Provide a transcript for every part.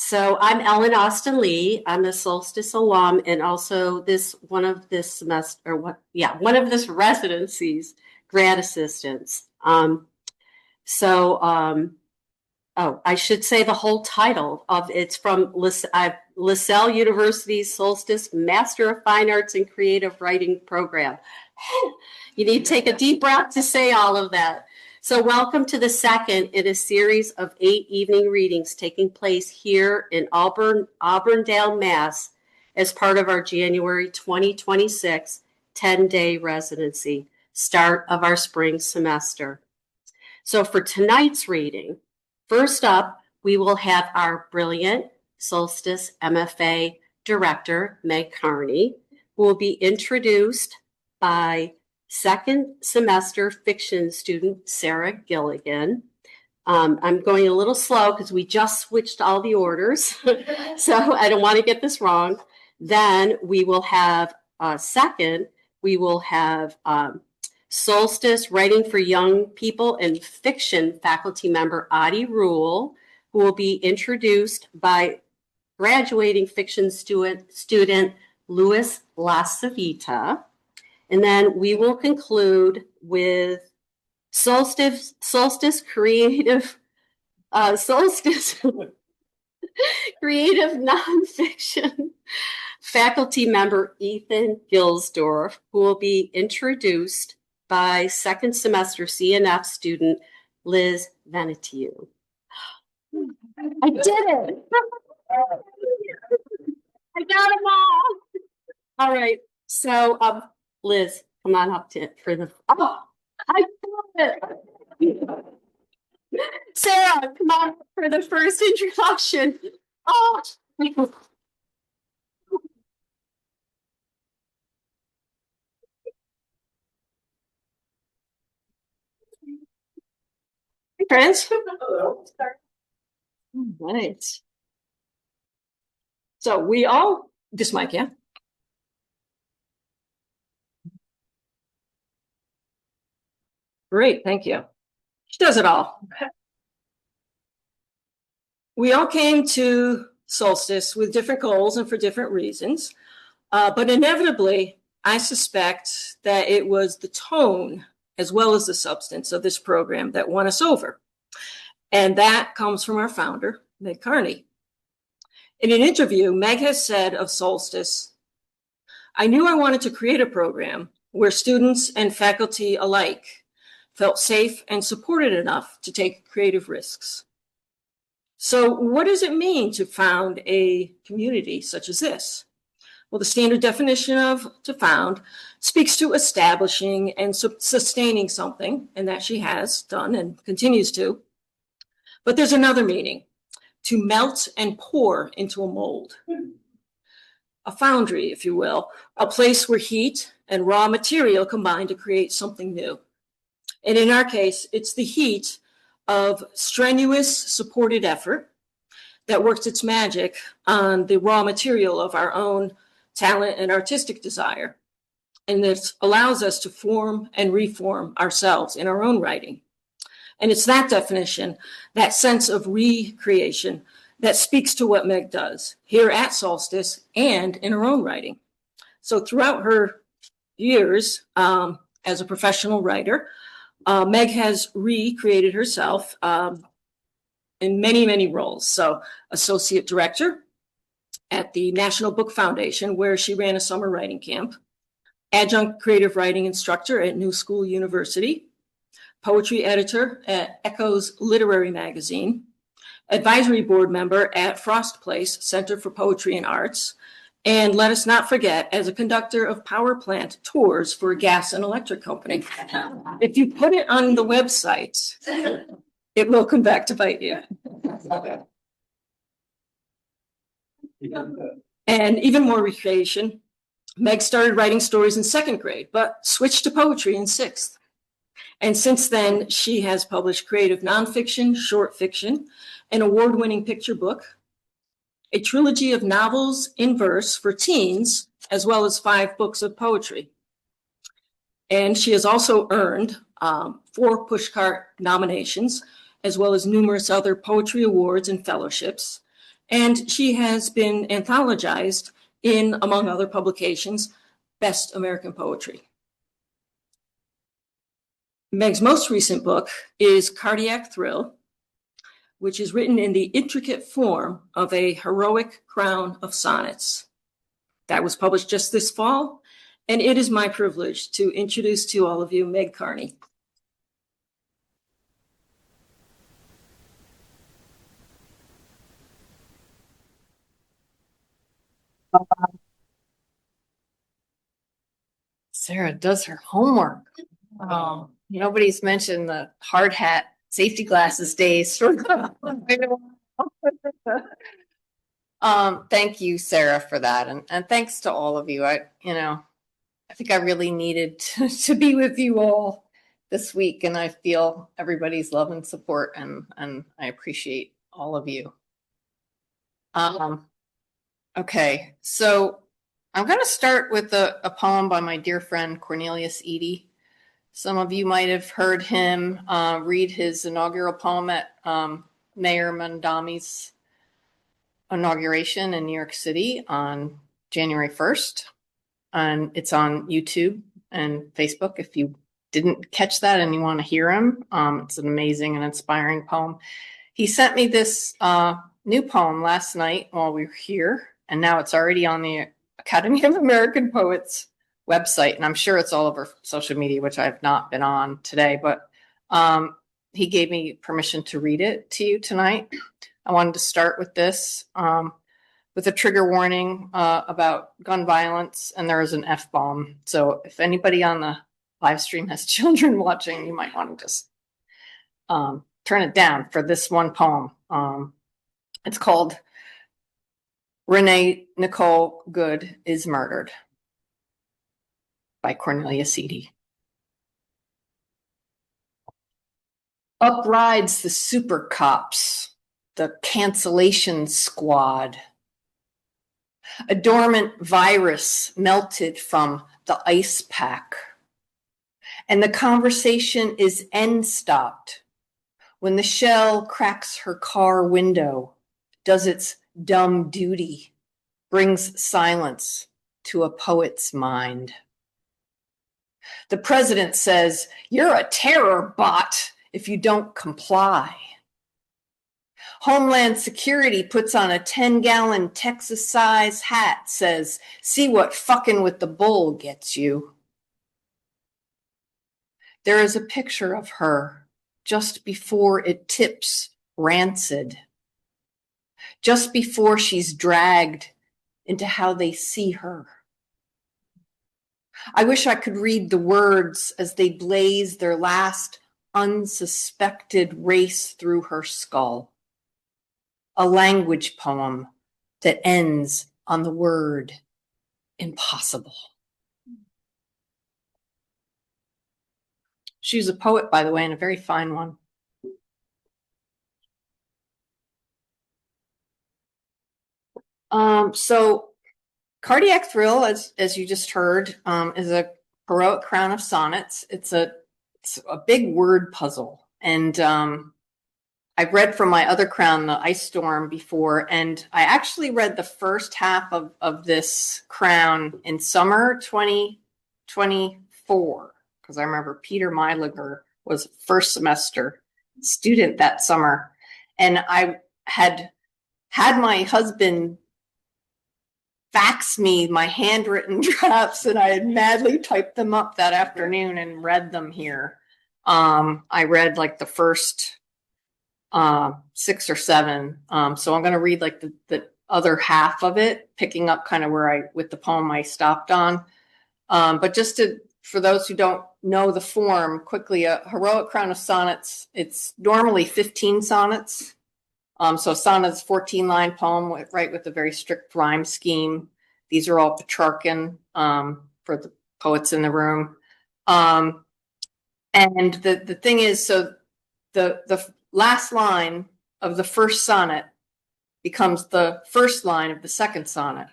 So I'm Ellen Austin Lee. I'm a Solstice alum and also one of this residency's grad assistants. Oh, I should say the whole title of it's from LaSalle University's Solstice Master of Fine Arts and Creative Writing program. You need to take a deep breath to say all of that. So welcome to the second in a series of 8 evening readings taking place here in Auburndale, Mass, as part of our January 2026 10-day residency, start of our spring semester. So for tonight's reading, first up, we will have our brilliant Solstice MFA director, Meg Kearney, who will be introduced by second semester fiction student, Sarah Gilligan. I'm going a little slow because we just switched all the orders, so I don't want to get this wrong. Then we will have Solstice Writing for Young People and Fiction faculty member Adi Rule, who will be introduced by graduating fiction student Louis Lasavita. And then we will conclude with Solstice creative nonfiction faculty member Ethan Gilsdorf, who will be introduced by second semester CNF student Liz Venetiu. I did it! I got them all! All right, so Liz, come on up for the... Oh, I got it! Sarah, come on up for the first introduction. Oh, friends. Hello. All right. So this mic, yeah? Great, thank you. She does it all. We all came to Solstice with different goals and for different reasons, but inevitably, I suspect that it was the tone as well as the substance of this program that won us over. And that comes from our founder, Meg Kearney. In an interview, Meg has said of Solstice, "I knew I wanted to create a program where students and faculty alike felt safe and supported enough to take creative risks." So what does it mean to found a community such as this? Well, the standard definition of to found speaks to establishing and sustaining something, and that she has done and continues to. But there's another meaning, to melt and pour into a mold. A foundry, if you will, a place where heat and raw material combine to create something new. And in our case, it's the heat of strenuous supported effort that works its magic on the raw material of our own talent and artistic desire. And this allows us to form and reform ourselves in our own writing. And it's that definition, that sense of recreation, that speaks to what Meg does here at Solstice and in her own writing. So throughout her years as a professional writer, Meg has recreated herself in many, many roles. So associate director at the National Book Foundation, where she ran a summer writing camp, adjunct creative writing instructor at New School University, poetry editor at Echo's Literary Magazine, advisory board member at Frost Place Center for Poetry and Arts, and let us not forget, as a conductor of power plant tours for a gas and electric company. If you put it on the website, it will come back to bite you. And even more recreation, Meg started writing stories in 2nd grade, but switched to poetry in 6th. And since then, she has published creative nonfiction, short fiction, an award-winning picture book, a trilogy of novels in verse for teens, as well as 5 books of poetry. And she has also earned 4 Pushcart nominations, as well as numerous other poetry awards and fellowships. And she has been anthologized in, among other publications, Best American Poetry. Meg's most recent book is Cardiac Thrill, which is written in the intricate form of a heroic crown of sonnets. That was published just this fall, and it is my privilege to introduce to all of you Meg Kearney. Sarah does her homework. Nobody's mentioned the hard hat, safety glasses days. Thank you, Sarah, for that. And thanks to all of you. I think I really needed to be with you all this week, and I feel everybody's love and support, and I appreciate all of you. Okay, so I'm going to start with a poem by my dear friend Cornelius Eady. Some of you might have heard him read his inaugural poem at Mayor Mondami's inauguration in New York City on January 1st. And it's on YouTube and Facebook. If you didn't catch that and you want to hear him, it's an amazing and inspiring poem. He sent me this new poem last night while we were here, and now it's already on the Academy of American Poets website, and I'm sure it's all over social media, which I've not been on today, but he gave me permission to read it to you tonight. I wanted to start with this, with a trigger warning about gun violence, and there is an F-bomb. So if anybody on the live stream has children watching, you might want to just turn it down for this one poem. It's called Renee Nicole Good is Murdered by Cornelius Eady. Up rides the super cops, the cancellation squad. A dormant virus melted from the ice pack. And the conversation is end stopped when the shell cracks her car window, does its dumb duty, brings silence to a poet's mind. The president says, "You're a terror bot if you don't comply." Homeland Security puts on a 10-gallon Texas-size hat, says, "See what fucking with the bull gets you." There is a picture of her just before it tips rancid, just before she's dragged into how they see her. I wish I could read the words as they blaze their last unsuspected race through her skull. A language poem that ends on the word impossible. She's a poet, by the way, and a very fine one. So Cardiac Thrill, as you just heard, is a heroic crown of sonnets. It's a big word puzzle. And I've read from my other crown, the Ice Storm, before, and I actually read the first half of this crown in summer 2024, because I remember Peter Meiliger was a first semester student that summer. And I had my husband fax me my handwritten drafts, and I had madly typed them up that afternoon and read them here. I read like the first 6 or 7. So I'm going to read like the other half of it, picking up kind of where with the poem I stopped on. But just for those who don't know the form, quickly, a heroic crown of sonnets, it's normally 15 sonnets. So a sonnet is a 14-line poem, with a very strict rhyme scheme. These are all Petrarchan for the poets in the room. And the thing is, so the last line of the first sonnet becomes the first line of the second sonnet.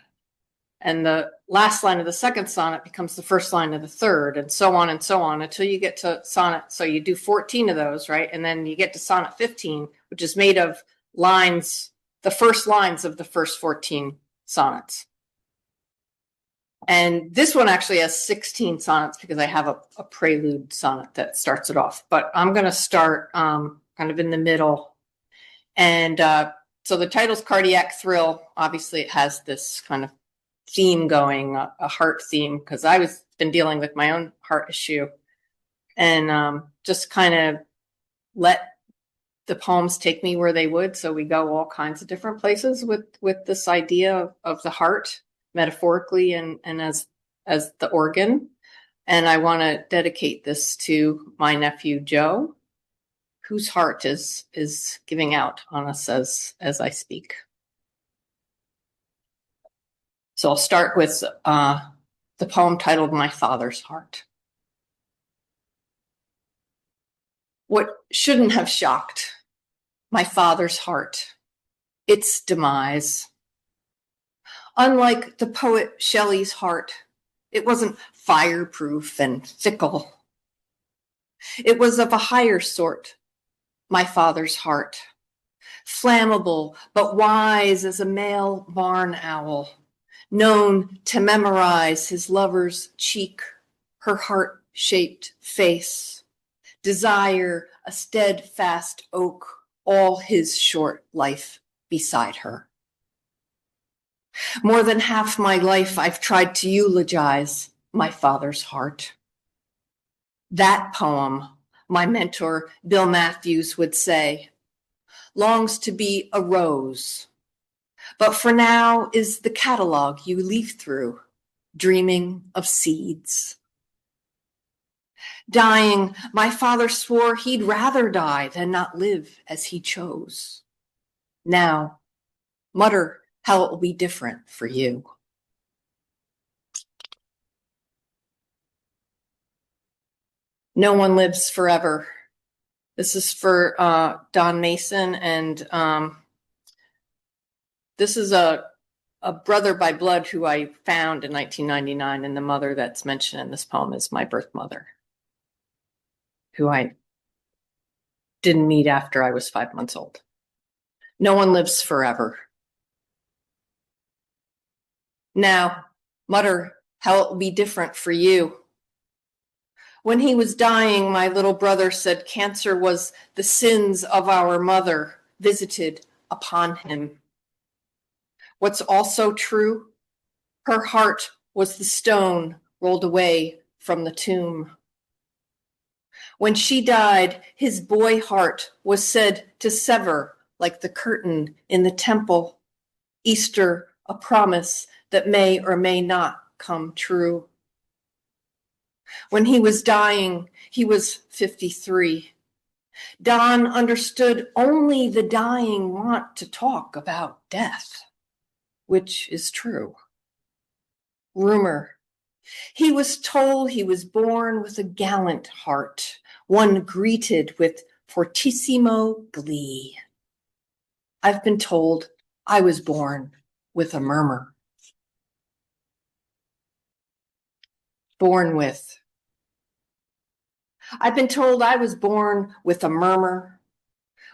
And the last line of the second sonnet becomes the first line of the third, and so on until you get to sonnet. So you do 14 of those, right? And then you get to sonnet 15, which is made of lines the first lines of the first 14 sonnets. And this one actually has 16 sonnets because I have a prelude sonnet that starts it off. But I'm going to start kind of in the middle. And so the title's Cardiac Thrill. Obviously, it has this kind of theme going, a heart theme, because I was been dealing with my own heart issue. And just kind of let the poems take me where they would. So we go all kinds of different places with this idea of the heart, metaphorically and as the organ. And I want to dedicate this to my nephew Joe, whose heart is giving out on us as I speak. So I'll start with the poem titled My Father's Heart. What shouldn't have shocked my father's heart, its demise. Unlike the poet Shelley's heart, it wasn't fireproof and fickle. It was of a higher sort, my father's heart, flammable but wise as a male barn owl, known to memorize his lover's cheek, her heart-shaped face, desire a steadfast oak all his short life beside her. More than half my life I've tried to eulogize my father's heart. That poem, my mentor Bill Matthews would say, longs to be a rose, but for now is the catalog you leaf through, dreaming of seeds. Dying, my father swore he'd rather die than not live as he chose. Now, mutter how it will be different for you. No one lives forever. This is for Don Mason, and this is a brother by blood who I found in 1999, and the mother that's mentioned in this poem is my birth mother, who I didn't meet after I was 5 months old. No one lives forever. Now, mutter how it will be different for you. When he was dying, my little brother said cancer was the sins of our mother visited upon him. What's also true, her heart was the stone rolled away from the tomb. When she died, his boy heart was said to sever like the curtain in the temple. Easter, a promise that may or may not come true. When he was dying, he was 53. Don understood only the dying want to talk about death, which is true. Rumor. He was told he was born with a gallant heart, one greeted with fortissimo glee. I've been told I was born with a murmur. Born with. I've been told I was born with a murmur,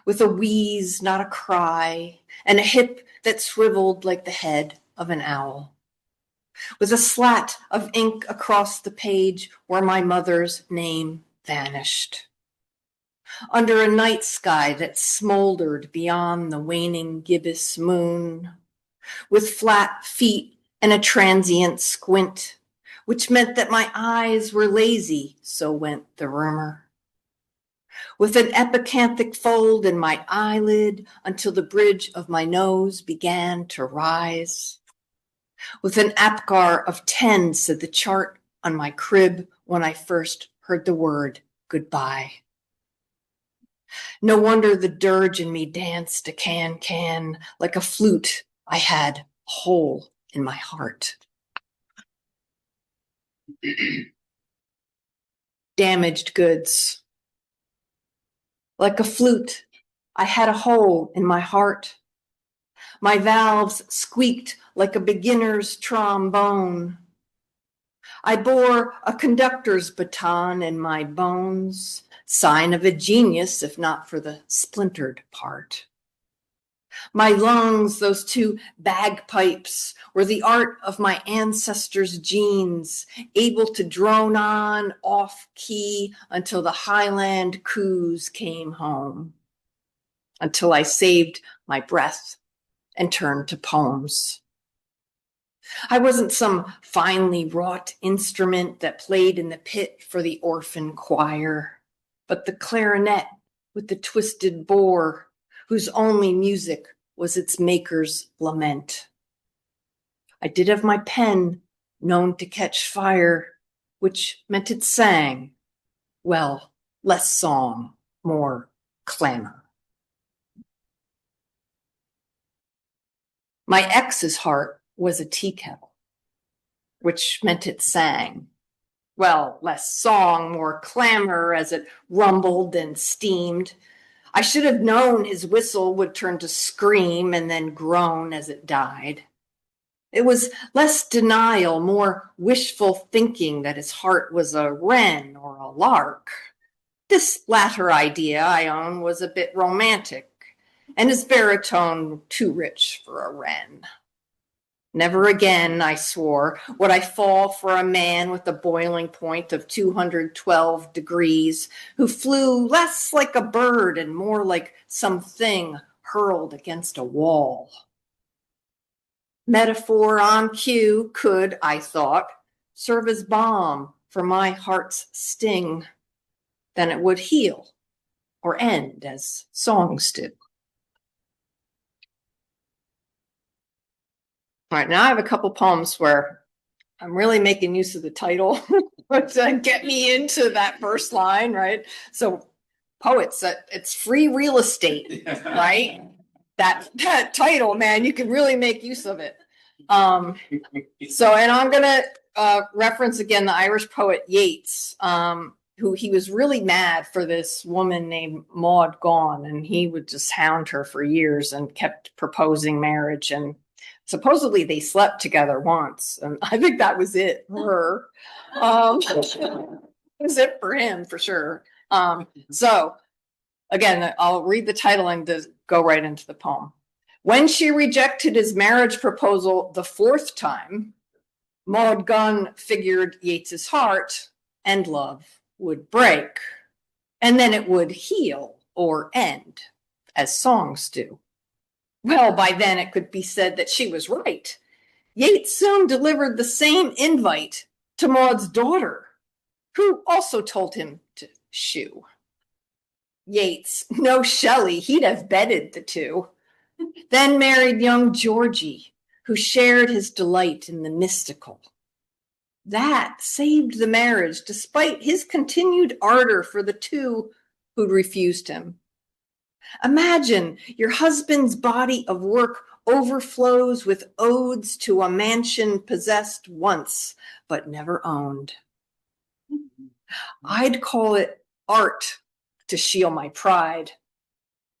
with a wheeze, not a cry, and a hip that swiveled like the head of an owl, with a slat of ink across the page where my mother's name vanished, under a night sky that smoldered beyond the waning gibbous moon, with flat feet and a transient squint, which meant that my eyes were lazy, so went the rumor. With an epicanthic fold in my eyelid until the bridge of my nose began to rise. With an apgar of 10, said the chart on my crib when I first heard the word goodbye. No wonder the dirge in me danced a can, like a flute. I had a hole in my heart. Damaged goods. Like a flute, I had a hole in my heart. My valves squeaked like a beginner's trombone. I bore a conductor's baton in my bones, sign of a genius if not for the splintered part. My lungs, those two bagpipes, were the art of my ancestors' genes, able to drone on off key until the Highland coos came home, until I saved my breath and turned to poems. I wasn't some finely wrought instrument that played in the pit for the orphan choir, but the clarinet with the twisted bore, whose only music was its maker's lament. I did have my pen known to catch fire, which meant it sang. Well, less song, more clamor. My ex's heart was a tea kettle, which meant it sang. Well, less song, more clamor as it rumbled and steamed. I should have known his whistle would turn to scream and then groan as it died. It was less denial, more wishful thinking that his heart was a wren or a lark. This latter idea, I own, was a bit romantic, and his baritone too rich for a wren. Never again, I swore, would I fall for a man with a boiling point of 212 degrees, who flew less like a bird and more like something hurled against a wall. Metaphor on cue could, I thought, serve as balm for my heart's sting. Then it would heal or end as songs do. All right, now I have a couple poems where I'm really making use of the title to get me into that first line, right? So poets, it's free real estate, right? That title, man, you can really make use of it. And I'm gonna reference again the Irish poet Yeats, who he was really mad for this woman named Maud Gonne, and he would just hound her for years and kept proposing marriage, and supposedly they slept together once, and I think that was it for her. It was it for him for sure. So again, I'll read the title and go right into the poem. When she rejected his marriage proposal the fourth time, Maud Gonne figured Yeats's heart and love would break, and then it would heal or end, as songs do. Well, by then it could be said that she was right. Yeats soon delivered the same invite to Maud's daughter, who also told him to shoo. Yeats, no Shelley, he'd have bedded the two. Then married young Georgie, who shared his delight in the mystical. That saved the marriage, despite his continued ardor for the two who'd refused him. Imagine your husband's body of work overflows with odes to a mansion possessed once, but never owned. I'd call it art to shield my pride,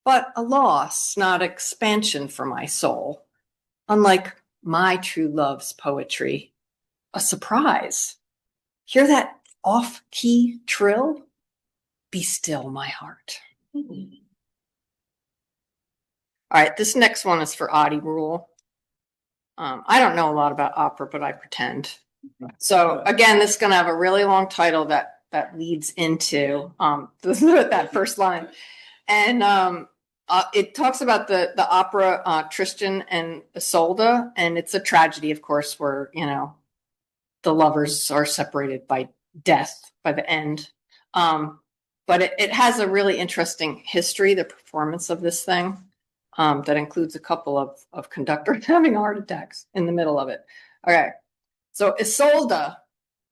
but a loss, not expansion for my soul. Unlike my true love's poetry, a surprise. Hear that off-key trill? Be still, my heart. All right, this next one is for Audie Rule. I don't know a lot about opera, but I pretend. So again, this is going to have a really long title that leads into that first line. And it talks about the opera Tristan and Isolde, and it's a tragedy, of course, where, the lovers are separated by death by the end. But it has a really interesting history, the performance of this thing. That includes a couple of conductors having heart attacks in the middle of it. Okay, so Isolde,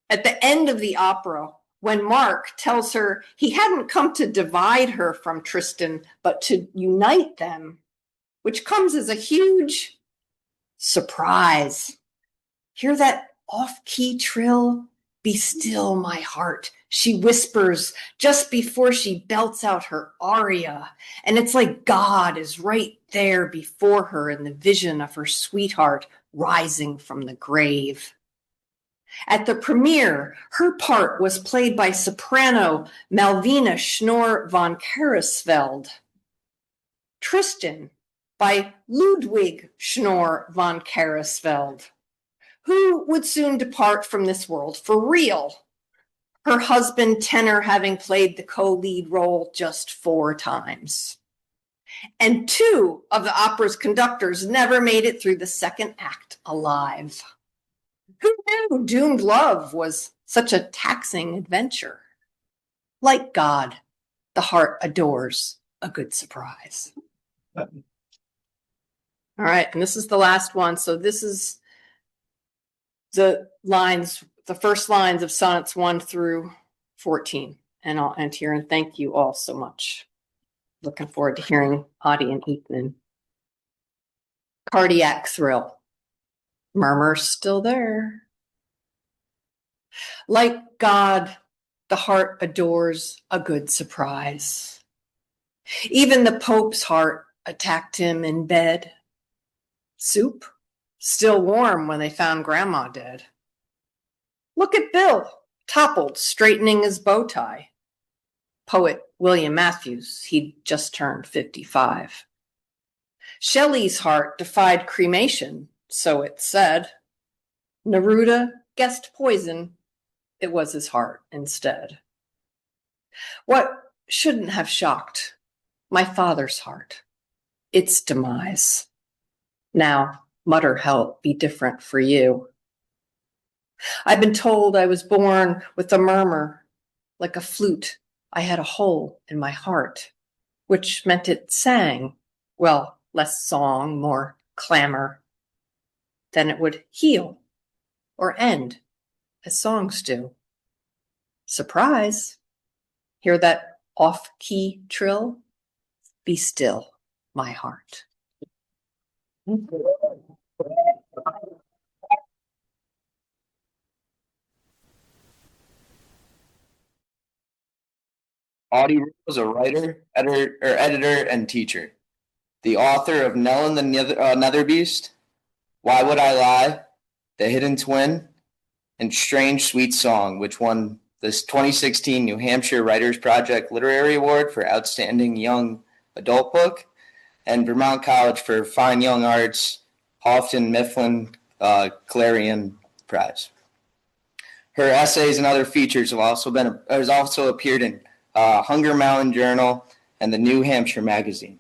at the end of the opera, when Mark tells her he hadn't come to divide her from Tristan, but to unite them, which comes as a huge surprise. Hear that off-key trill? Be still, my heart, she whispers just before she belts out her aria. And it's like God is right there before her in the vision of her sweetheart rising from the grave. At the premiere, her part was played by soprano Malvina Schnorr von Karasfeld. Tristan, by Ludwig Schnorr von Karasfeld, who would soon depart from this world for real, her husband tenor having played the co-lead role just 4 times. And 2 of the opera's conductors never made it through the second act alive. Who knew doomed love was such a taxing adventure? Like God, the heart adores a good surprise. All right, and this is the last one. So this is the first lines of sonnets 1 through 14. And I'll end here and thank you all so much. Looking forward to hearing Audie and Ethan. Cardiac thrill. Murmur still there. Like God, the heart adores a good surprise. Even the Pope's heart attacked him in bed. Soup, still warm when they found Grandma dead. Look at Bill, toppled, straightening his bow tie. Poet William Matthews, he'd just turned 55. Shelley's heart defied cremation, so it said. Neruda guessed poison, it was his heart instead. What shouldn't have shocked my father's heart? Its demise. Now, mutter help be different for you. I've been told I was born with a murmur, like a flute. I had a hole in my heart, which meant it sang. Well, less song, more clamor. Then it would heal or end, as songs do. Surprise! Hear that off-key trill? Be still, my heart. Audie was a writer, editor, and teacher. The author of Nell and the Nether Beast, Why Would I Lie, The Hidden Twin, and Strange Sweet Song, which won this 2016 New Hampshire Writers Project Literary Award for Outstanding Young Adult Book, and Vermont College for Fine Young Arts, Houghton Mifflin Clarion Prize. Her essays and other features have also appeared in Hunger Mountain Journal and the New Hampshire Magazine.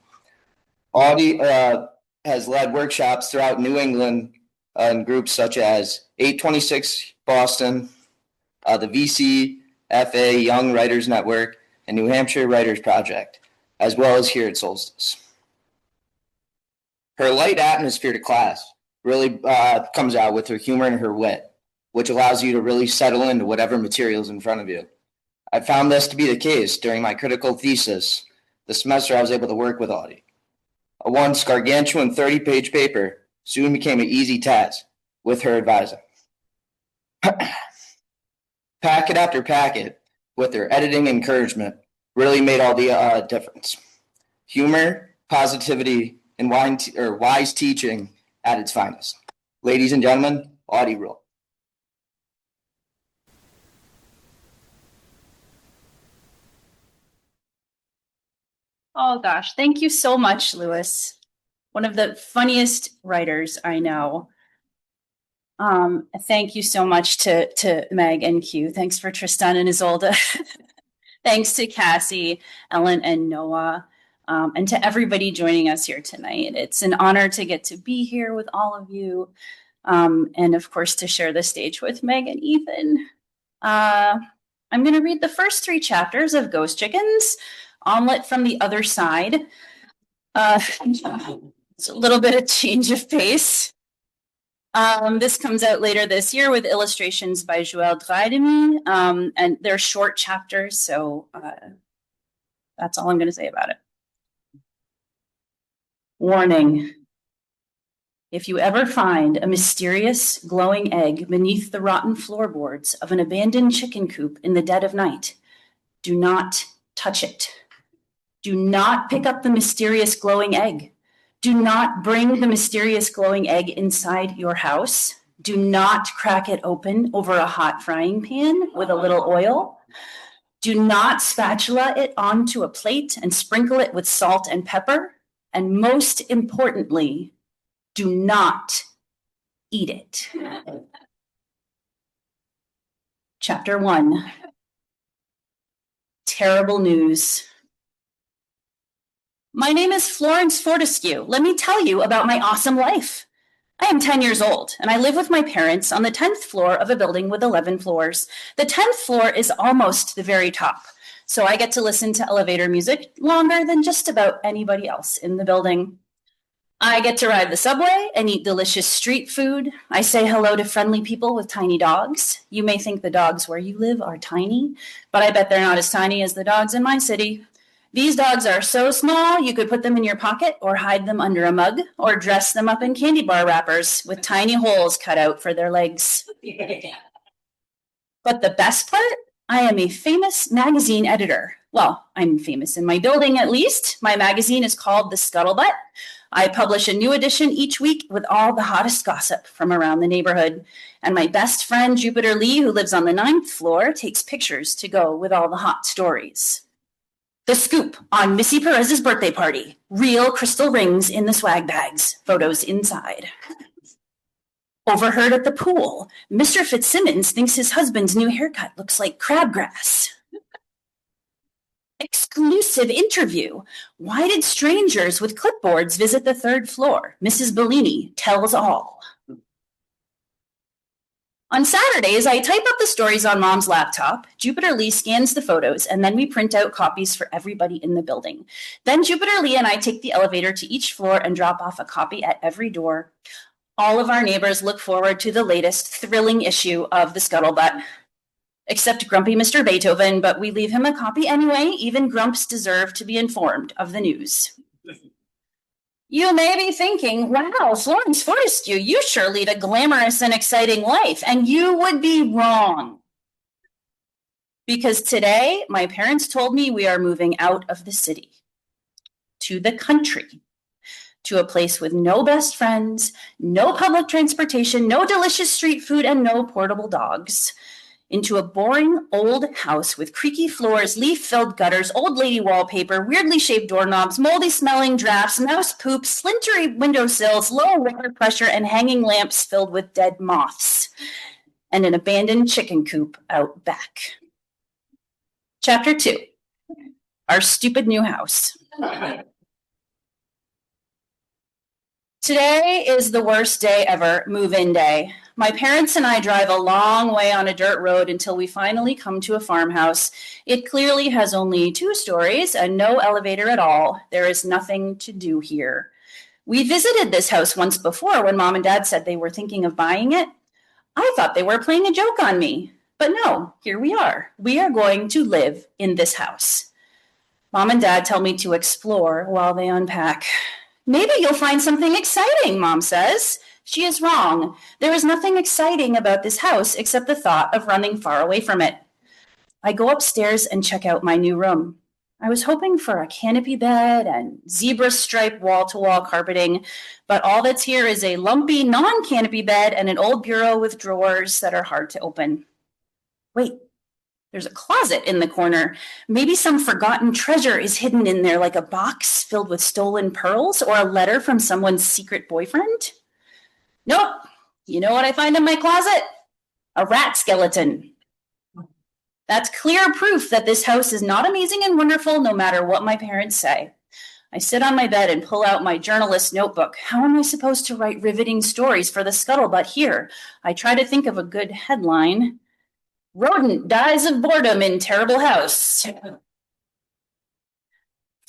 Audie has led workshops throughout New England in groups such as 826 Boston, the VCFA Young Writers Network, and New Hampshire Writers Project, as well as here at Solstice. Her light atmosphere to class really comes out with her humor and her wit, which allows you to really settle into whatever material is in front of you. I found this to be the case during my critical thesis the semester I was able to work with Audie. A once gargantuan 30-page paper soon became an easy task with her advising. Packet after packet, with her editing encouragement, really made all the difference. Humor, positivity, and wise teaching at its finest. Ladies and gentlemen, Audie Rule. Oh gosh, thank you so much, Lewis. One of the funniest writers I know. Thank you so much to Meg and Q. Thanks for Tristan and Isolde. Thanks to Cassie, Ellen, and Noah, and to everybody joining us here tonight. It's an honor to get to be here with all of you, and of course to share the stage with Meg and Ethan. I'm going to read the first 3 chapters of Ghost Chickens, Omelet from the Other Side. It's a little bit of change of pace. This comes out later this year with illustrations by Joël Draidemi, and they're short chapters, so that's all I'm going to say about it. Warning. If you ever find a mysterious glowing egg beneath the rotten floorboards of an abandoned chicken coop in the dead of night, do not touch it. Do not pick up the mysterious glowing egg. Do not bring the mysterious glowing egg inside your house. Do not crack it open over a hot frying pan with a little oil. Do not spatula it onto a plate and sprinkle it with salt and pepper. And most importantly, do not eat it. Chapter 1. Terrible news. My name is Florence Fortescue. Let me tell you about my awesome life. I am 10 years old, and I live with my parents on the 10th floor of a building with 11 floors. The 10th floor is almost the very top, so I get to listen to elevator music longer than just about anybody else in the building. I get to ride the subway and eat delicious street food. I say hello to friendly people with tiny dogs. You may think the dogs where you live are tiny, but I bet they're not as tiny as the dogs in my city. These dogs are so small you could put them in your pocket or hide them under a mug or dress them up in candy bar wrappers with tiny holes cut out for their legs. But the best part? I am a famous magazine editor. Well, I'm famous in my building at least. My magazine is called The Scuttlebutt. I publish a new edition each week with all the hottest gossip from around the neighborhood. And my best friend, Jupiter Lee, who lives on the 9th floor, takes pictures to go with all the hot stories. The scoop on Missy Perez's birthday party. Real crystal rings in the swag bags. Photos inside. Overheard at the pool. Mr. Fitzsimmons thinks his husband's new haircut looks like crabgrass. Exclusive interview. Why did strangers with clipboards visit the 3rd floor? Mrs. Bellini tells all. On Saturdays, I type up the stories on Mom's laptop. Jupiter Lee scans the photos, and then we print out copies for everybody in the building. Then Jupiter Lee and I take the elevator to each floor and drop off a copy at every door. All of our neighbors look forward to the latest thrilling issue of The Scuttlebutt. Except grumpy Mr. Beethoven, but we leave him a copy anyway. Even grumps deserve to be informed of the news. You may be thinking, wow, Florence Fortescue, you sure lead a glamorous and exciting life. And you would be wrong. Because today, my parents told me we are moving out of the city to the country, to a place with no best friends, no public transportation, no delicious street food, and no portable dogs. Into a boring old house with creaky floors, leaf-filled gutters, old lady wallpaper, weirdly shaped doorknobs, moldy smelling drafts, mouse poop, splintery windowsills, low water pressure, and hanging lamps filled with dead moths, and an abandoned chicken coop out back. Chapter 2. Our stupid new house. Today is the worst day ever, move-in day. My parents and I drive a long way on a dirt road until we finally come to a farmhouse. It clearly has only 2 stories and no elevator at all. There is nothing to do here. We visited this house once before when Mom and Dad said they were thinking of buying it. I thought they were playing a joke on me. But no, here we are. We are going to live in this house. Mom and Dad tell me to explore while they unpack. Maybe you'll find something exciting, Mom says. She is wrong. There is nothing exciting about this house except the thought of running far away from it. I go upstairs and check out my new room. I was hoping for a canopy bed and zebra-striped wall-to-wall carpeting, but all that's here is a lumpy non-canopy bed and an old bureau with drawers that are hard to open. Wait, there's a closet in the corner. Maybe some forgotten treasure is hidden in there, like a box filled with stolen pearls or a letter from someone's secret boyfriend. Nope. You know what I find in my closet? A rat skeleton. That's clear proof that this house is not amazing and wonderful, no matter what my parents say. I sit on my bed and pull out my journalist notebook. How am I supposed to write riveting stories for The Scuttlebutt here? I try to think of a good headline. Rodent dies of boredom in terrible house.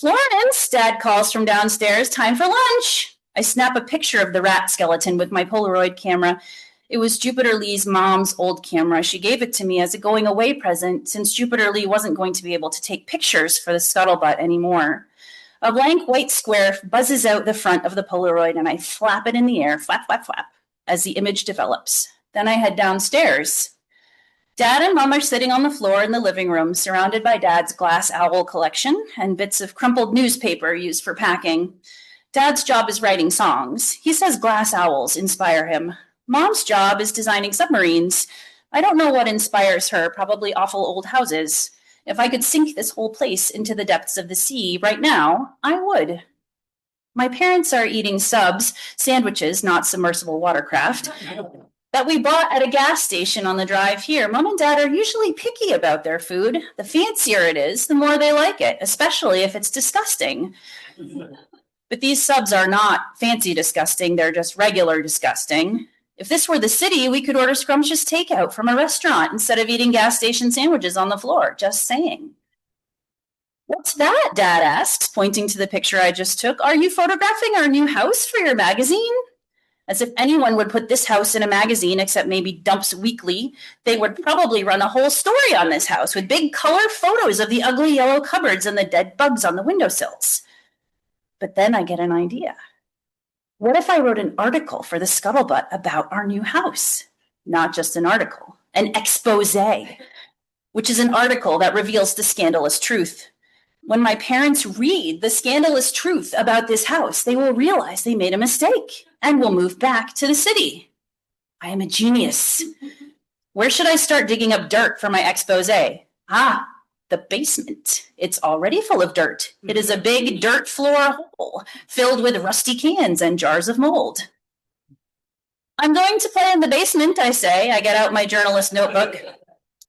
Florence, Dad calls from downstairs. Time for lunch. I snap a picture of the rat skeleton with my Polaroid camera. It was Jupiter Lee's mom's old camera. She gave it to me as a going away present since Jupiter Lee wasn't going to be able to take pictures for The Scuttlebutt anymore. A blank white square buzzes out the front of the Polaroid and I flap it in the air, flap, flap, flap, as the image develops. Then I head downstairs. Dad and Mom are sitting on the floor in the living room, surrounded by Dad's glass owl collection and bits of crumpled newspaper used for packing. Dad's job is writing songs. He says glass owls inspire him. Mom's job is designing submarines. I don't know what inspires her, probably awful old houses. If I could sink this whole place into the depths of the sea right now, I would. My parents are eating subs, sandwiches, not submersible watercraft, that we bought at a gas station on the drive here. Mom and Dad are usually picky about their food. The fancier it is, the more they like it, especially if it's disgusting. But these subs are not fancy disgusting, they're just regular disgusting. If this were the city, we could order scrumptious takeout from a restaurant instead of eating gas station sandwiches on the floor. Just saying. What's that? Dad asks, pointing to the picture I just took. Are you photographing our new house for your magazine? As if anyone would put this house in a magazine, except maybe Dumps Weekly. They would probably run a whole story on this house with big color photos of the ugly yellow cupboards and the dead bugs on the windowsills. But then I get an idea. What if I wrote an article for the Scuttlebutt about our new house? Not just an article, an expose, which is an article that reveals the scandalous truth. When my parents read the scandalous truth about this house, they will realize they made a mistake and will move back to the city. I am a genius. Where should I start digging up dirt for my expose? The basement. It's already full of dirt. It is a big dirt floor hole filled with rusty cans and jars of mold. I'm going to play in the basement, I say. I get out my journalist notebook.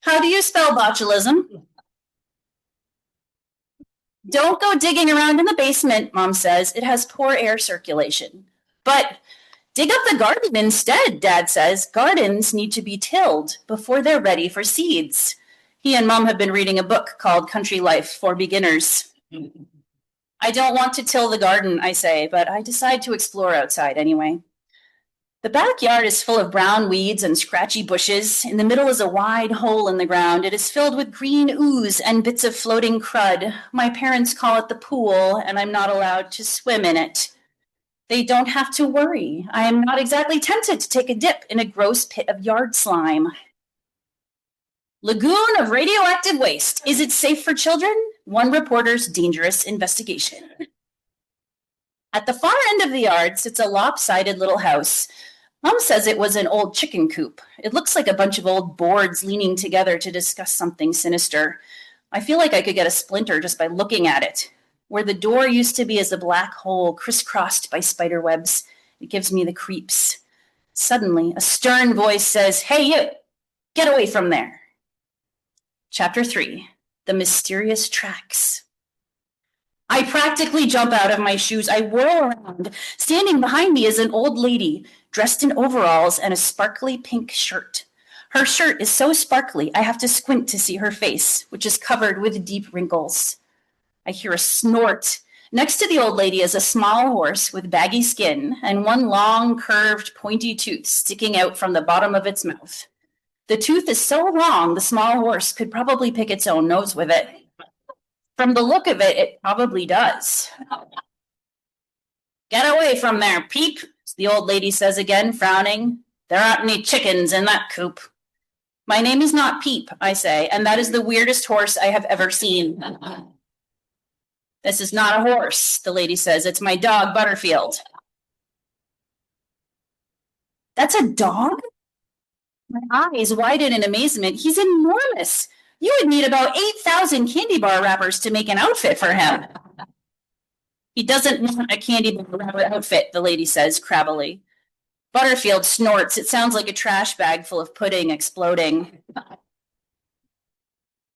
How do you spell botulism? Don't go digging around in the basement, Mom says. It has poor air circulation. But dig up the garden instead, Dad says. Gardens need to be tilled before they're ready for seeds. He and Mom have been reading a book called Country Life for Beginners. I don't want to till the garden, I say, but I decide to explore outside anyway. The backyard is full of brown weeds and scratchy bushes. In the middle is a wide hole in the ground. It is filled with green ooze and bits of floating crud. My parents call it the pool, and I'm not allowed to swim in it. They don't have to worry. I am not exactly tempted to take a dip in a gross pit of yard slime. Lagoon of radioactive waste. Is it safe for children? One reporter's dangerous investigation. At the far end of the yard sits a lopsided little house. Mom says it was an old chicken coop. It looks like a bunch of old boards leaning together to discuss something sinister. I feel like I could get a splinter just by looking at it. Where the door used to be is a black hole crisscrossed by spider webs. It gives me the creeps. Suddenly, a stern voice says, "Hey, you! Get away from there!" Chapter 3, The Mysterious Tracks. I practically jump out of my shoes. I whirl around. Standing behind me is an old lady, dressed in overalls and a sparkly pink shirt. Her shirt is so sparkly, I have to squint to see her face, which is covered with deep wrinkles. I hear a snort. Next to the old lady is a small horse with baggy skin and one long, curved, pointy tooth sticking out from the bottom of its mouth. The tooth is so long, the small horse could probably pick its own nose with it. From the look of it, it probably does. "Get away from there, Peep," the old lady says again, frowning. "There aren't any chickens in that coop." "My name is not Peep," I say, "and that is the weirdest horse I have ever seen." "This is not a horse," the lady says. "It's my dog, Butterfield." "That's a dog?" My eyes widen in amazement. He's enormous. You would need about 8,000 candy bar wrappers to make an outfit for him. "He doesn't want a candy bar wrapper outfit," the lady says crabbily. Butterfield snorts. It sounds like a trash bag full of pudding exploding.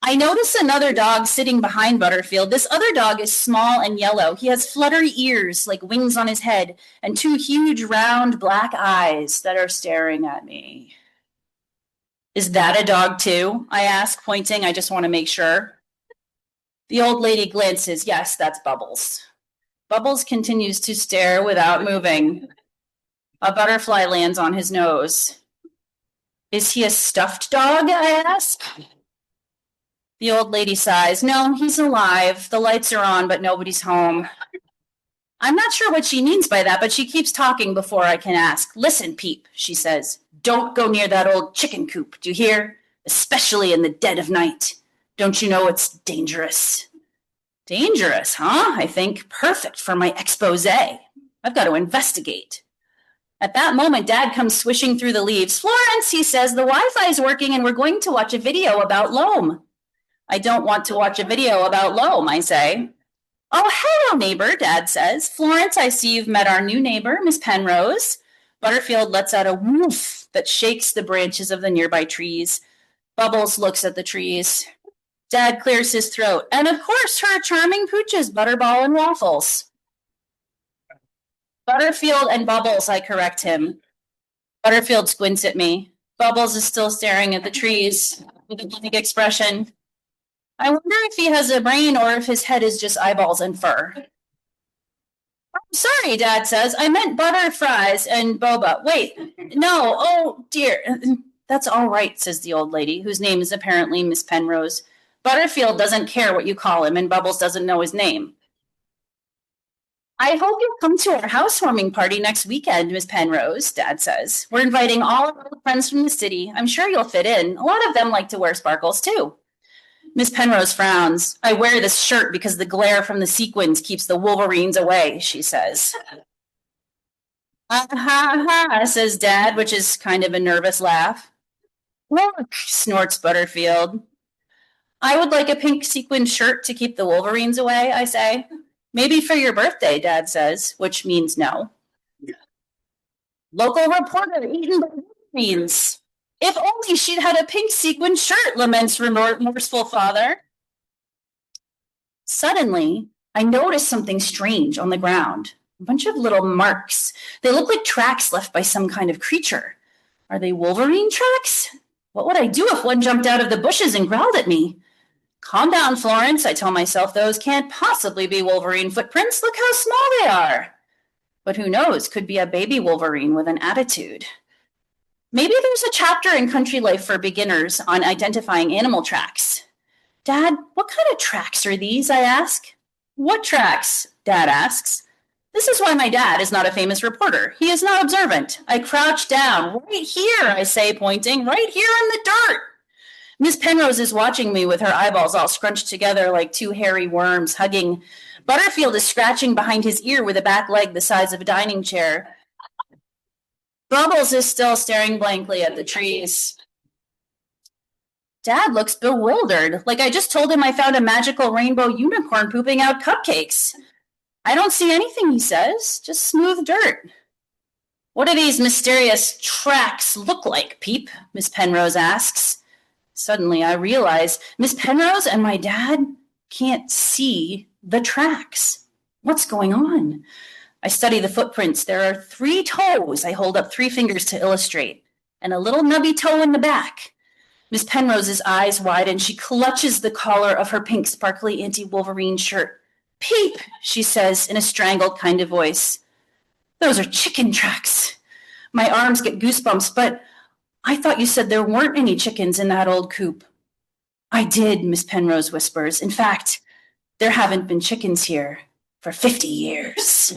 I notice another dog sitting behind Butterfield. This other dog is small and yellow. He has fluttery ears like wings on his head and two huge round black eyes that are staring at me. "Is that a dog too?" I ask, pointing. I just want to make sure. The old lady glances. "Yes, that's Bubbles." Bubbles continues to stare without moving. A butterfly lands on his nose. "Is he a stuffed dog?" I ask. The old lady sighs. "No, he's alive. The lights are on, but nobody's home." I'm not sure what she means by that, but she keeps talking before I can ask. "Listen, Peep," she says. "Don't go near that old chicken coop, do you hear? Especially in the dead of night. Don't you know it's dangerous?" Dangerous, huh? I think. Perfect for my expose. I've got to investigate. At that moment, Dad comes swishing through the leaves. "Florence," he says, "the Wi-Fi is working and we're going to watch a video about loam." "I don't want to watch a video about loam," I say. Oh, hello, neighbor, Dad says. Florence, I see you've met our new neighbor, Miss Penrose. Butterfield lets out a woof that shakes the branches of the nearby trees. Bubbles looks at the trees. Dad clears his throat. And of course, her charming pooches, Butterball and Waffles. Butterfield and Bubbles, I correct him. Butterfield squints at me. Bubbles is still staring at the trees with a blank expression. I wonder if he has a brain or if his head is just eyeballs and fur. I'm sorry, Dad says. I meant butter, fries, and boba. Wait, no, oh dear. That's all right, says the old lady, whose name is apparently Miss Penrose. Butterfield doesn't care what you call him, and Bubbles doesn't know his name. I hope you'll come to our housewarming party next weekend, Miss Penrose, Dad says. We're inviting all of our friends from the city. I'm sure you'll fit in. A lot of them like to wear sparkles, too. Miss Penrose frowns. I wear this shirt because the glare from the sequins keeps the wolverines away, she says. Ha ha, says Dad, which is kind of a nervous laugh. Look, snorts Butterfield. I would like a pink sequined shirt to keep the wolverines away, I say. Maybe for your birthday, Dad says, which means no. Local reporter eaten by wolverines. If only she'd had a pink sequined shirt, laments remorseful father. Suddenly, I notice something strange on the ground. A bunch of little marks. They look like tracks left by some kind of creature. Are they wolverine tracks? What would I do if one jumped out of the bushes and growled at me? Calm down, Florence, I tell myself. Those can't possibly be wolverine footprints. Look how small they are. But who knows? Could be a baby wolverine with an attitude. Maybe there's a chapter in Country Life for beginners on identifying animal tracks. Dad, what kind of tracks are these? I ask. What tracks? Dad asks. This is why my dad is not a famous reporter. He is not observant. I crouch down. Right here, I say, pointing. Right here in the dirt. Miss Penrose is watching me with her eyeballs all scrunched together like two hairy worms hugging. Butterfield is scratching behind his ear with a back leg the size of a dining chair. Bubbles is still staring blankly at the trees. Dad looks bewildered, like I just told him I found a magical rainbow unicorn pooping out cupcakes. I don't see anything, he says, just smooth dirt. What do these mysterious tracks look like, Peep? Miss Penrose asks. Suddenly I realize Miss Penrose and my dad can't see the tracks. What's going on? I study the footprints. There are 3 toes. I hold up 3 fingers to illustrate, and a little nubby toe in the back. Miss Penrose's eyes widen. She clutches the collar of her pink sparkly anti-Wolverine shirt. Peep, she says in a strangled kind of voice. Those are chicken tracks. My arms get goosebumps, but I thought you said there weren't any chickens in that old coop. I did, Miss Penrose whispers. In fact, there haven't been chickens here for 50 years.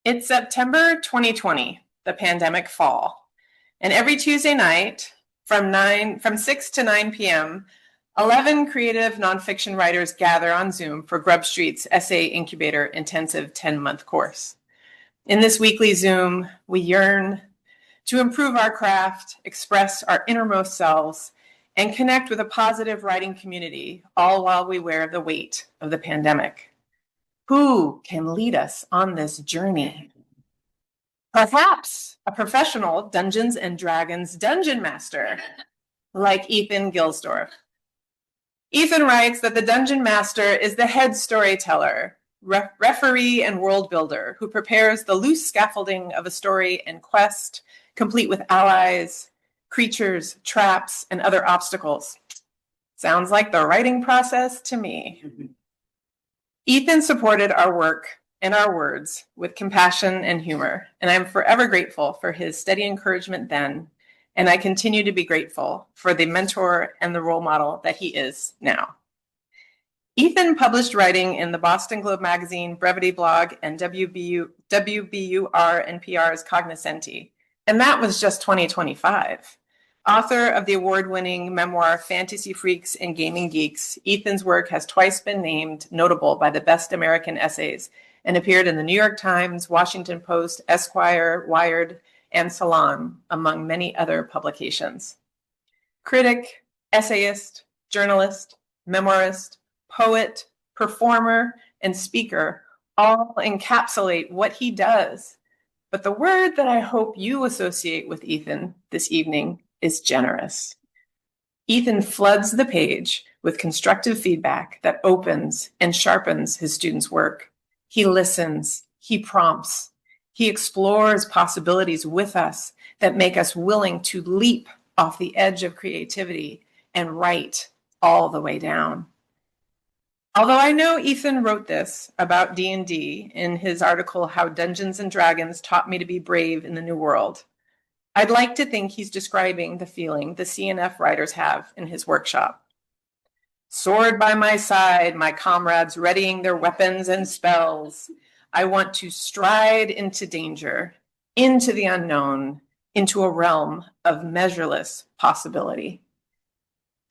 It's September 2020, the pandemic fall. And every Tuesday night from 6 to 9 p.m., 11 creative nonfiction writers gather on Zoom for Grub Street's Essay Incubator Intensive 10-month course. In this weekly Zoom, we yearn to improve our craft, express our innermost selves, and connect with a positive writing community, all while we wear the weight of the pandemic. Who can lead us on this journey? Perhaps a professional Dungeons and Dragons dungeon master like Ethan Gilsdorf. Ethan writes that the dungeon master is the head storyteller, referee, and world builder who prepares the loose scaffolding of a story and quest, complete with allies, creatures, traps, and other obstacles. Sounds like the writing process to me. Ethan supported our work and our words with compassion and humor, and I'm forever grateful for his steady encouragement then, and I continue to be grateful for the mentor and the role model that he is now. Ethan published writing in the Boston Globe magazine, Brevity blog, and WBUR NPR's Cognoscenti, and that was just 2025. Author of the award-winning memoir Fantasy Freaks and Gaming Geeks, Ethan's work has twice been named notable by the Best American Essays and appeared in the New York Times, Washington Post, Esquire, Wired, and Salon, among many other publications. Critic, essayist, journalist, memoirist, poet, performer, and speaker all encapsulate what he does. But the word that I hope you associate with Ethan this evening is generous. Ethan floods the page with constructive feedback that opens and sharpens his students' work. He listens, he prompts, he explores possibilities with us that make us willing to leap off the edge of creativity and write all the way down. Although I know Ethan wrote this about D&D in his article, How Dungeons and Dragons Taught Me to Be Brave in the New World, I'd like to think he's describing the feeling the CNF writers have in his workshop. Sword by my side, my comrades readying their weapons and spells. I want to stride into danger, into the unknown, into a realm of measureless possibility.